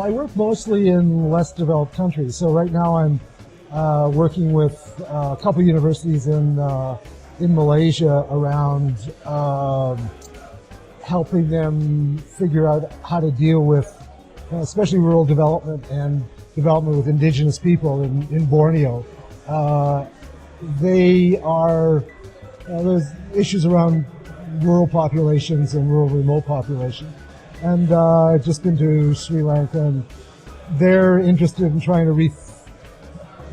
I work mostly in less developed countries. So right now I'm working with a couple universities in Malaysia around helping them figure out how to deal with especially rural development and development with indigenous people in Borneo. There's issues around rural populations and rural remote populations. And I've just been to Sri Lanka, and they're interested in trying to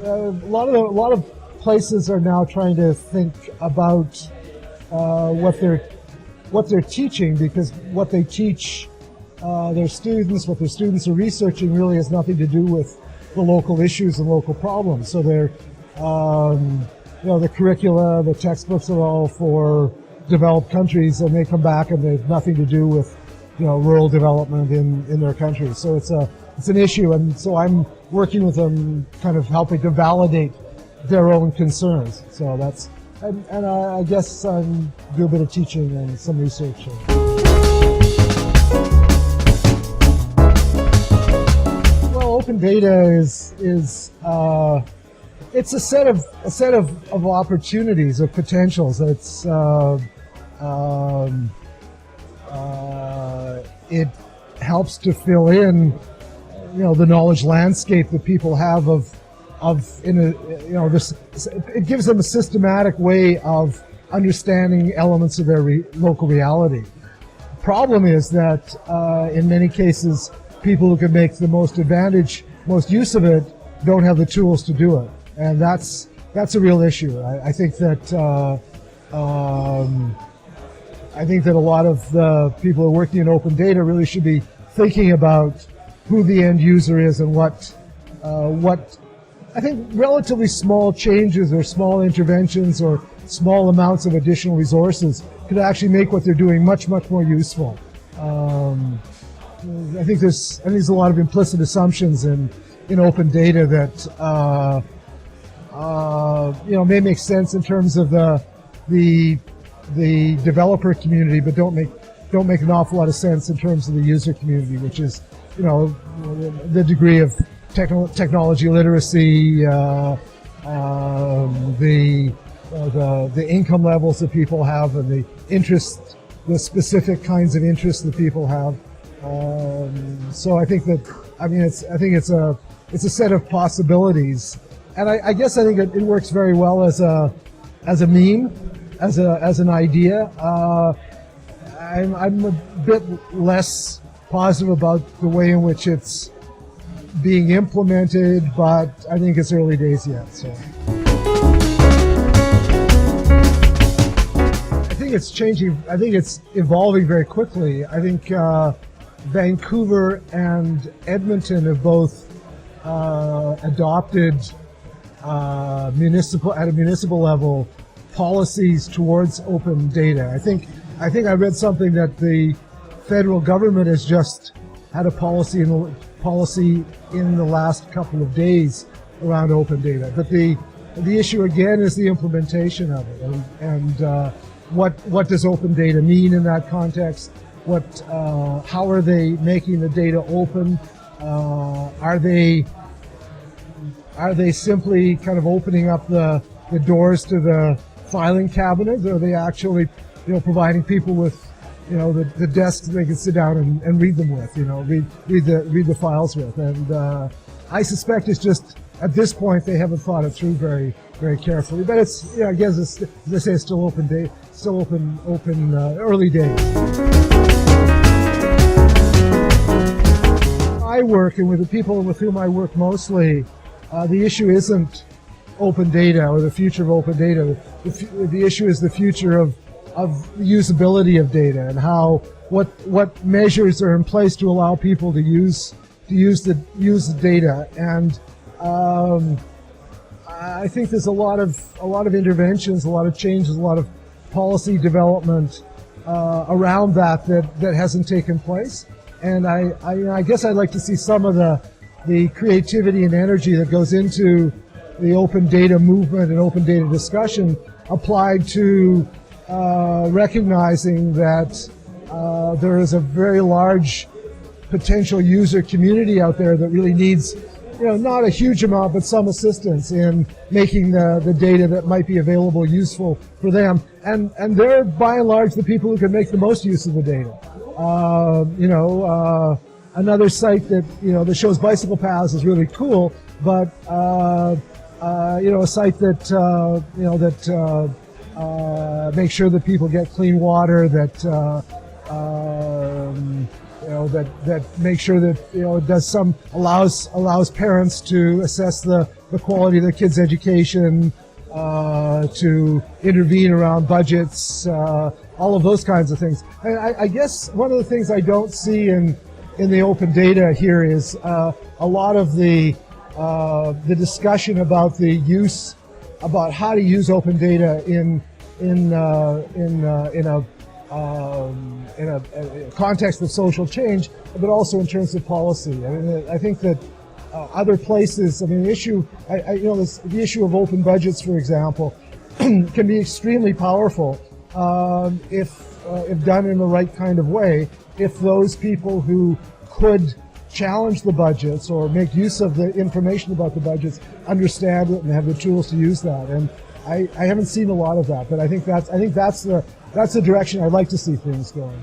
a lot of places are now trying to think about what they're teaching, because what they teach what their students are researching really has nothing to do with the local issues and local problems. So they're the curricula, the textbooks are all for developed countries, and they come back and they have nothing to do with rural development in their countries. So it's an issue, and so I'm working with them, kind of helping to validate their own concerns. So that's, and I guess I do a bit of teaching and some research. Well, open data is it's a set of opportunities, of potentials. It's it helps to fill in, the knowledge landscape that people have it gives them a systematic way of understanding elements of their local reality. The problem is that in many cases, people who can make the most use of it, don't have the tools to do it, and that's a real issue. I think that a lot of the people who are working in open data really should be thinking about who the end user is and what I think relatively small changes or small interventions or small amounts of additional resources could actually make what they're doing much, much more useful. I think there's a lot of implicit assumptions in open data that may make sense in terms of the developer community, but don't make an awful lot of sense in terms of the user community, which is the degree of technology literacy, the income levels that people have, and the specific kinds of interests that people have. So I think that it's a set of possibilities, and I guess I think it works very well as a meme, as an idea. I'm a bit less positive about the way in which it's being implemented, but I think it's early days yet. So I think it's changing. I think it's evolving very quickly. I think Vancouver and Edmonton have both adopted at a municipal level policies towards open data. I think I read something that the federal government has just had a policy in the last couple of days around open data. But the issue again is the implementation of it, and what does open data mean in that context? How are they making the data open? Are they simply kind of opening up the doors to the filing cabinet? Or are they actually providing people with the desks they can sit down and read them with, read the files with? And I suspect it's just, at this point, they haven't thought it through very, very carefully. But it's, I guess it's, as they say, it's still open early days. I work, and with the people with whom I work mostly, the issue isn't open data or the future of open data. The issue is the future of usability of data, and what measures are in place to allow people to use the data. And I think there's a lot of interventions, a lot of changes, a lot of policy development around that hasn't taken place. And I guess I'd like to see some of the creativity and energy that goes into the open data movement and open data discussion applied to recognizing that there is a very large potential user community out there that really needs, not a huge amount, but some assistance in making the data that might be available useful for them. And they're by and large the people who can make the most use of the data. Another site that shows bicycle paths is really cool, but a site that makes sure that people get clean water, that makes sure that it does allows parents to assess the quality of their kids' education, to intervene around budgets, all of those kinds of things. I guess one of the things I don't see in the open data here is a lot of the discussion about about how to use open data in a context of social change, but also in terms of policy. I mean, I think that other places, the issue of open budgets, for example, can be extremely powerful if done in the right kind of way. If those people who could challenge the budgets or make use of the information about the budgets understand it and have the tools to use that. And I haven't seen a lot of that, but I think that's the direction I'd like to see things going.